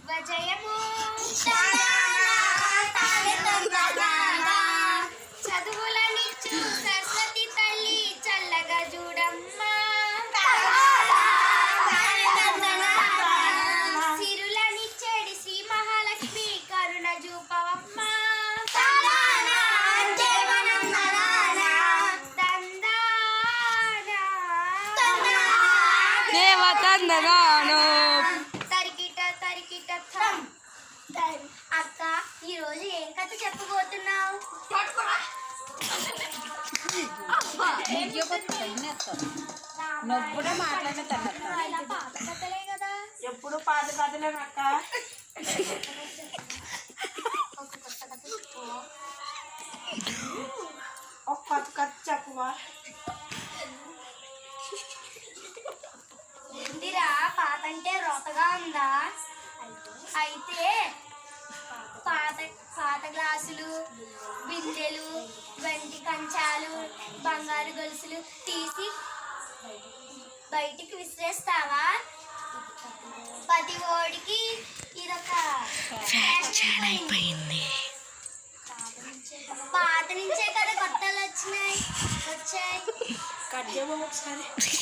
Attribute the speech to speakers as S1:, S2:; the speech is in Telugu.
S1: దిగ్వజయము చదువులనిచ్చు సరస్వతి తల్లి చల్లగా చూడమ్మా సిరులనిచ్చేడి శ్రీ మహాలక్ష్మి కరుణ చూపవమ్మా అక్క ఈరోజు ఏం కథ చెప్పబోతున్నావు?
S2: నువ్వు మాట్లాడిన
S1: పాత కథలే కదా.
S2: ఎప్పుడు పాత కథలే అక్క. ఒక కొత్త కథ చెప్పవా?
S1: ఏందిరా పాత అంటే రొతగా ఉందా? అయితే పాత పాత గ్లాసులు, బిందెలు, వెండి కంచాలు, బంగారు గొలుసులు తీసి బయటికి విసిరేస్తావా? ప్రతి ఓడికి ఇదొక ఫ్యాషన్ అయిపోయింది. పాత నుంచే కదా కొత్తలు వచ్చాయి.
S2: కట్ చేయమో ఒకసారి.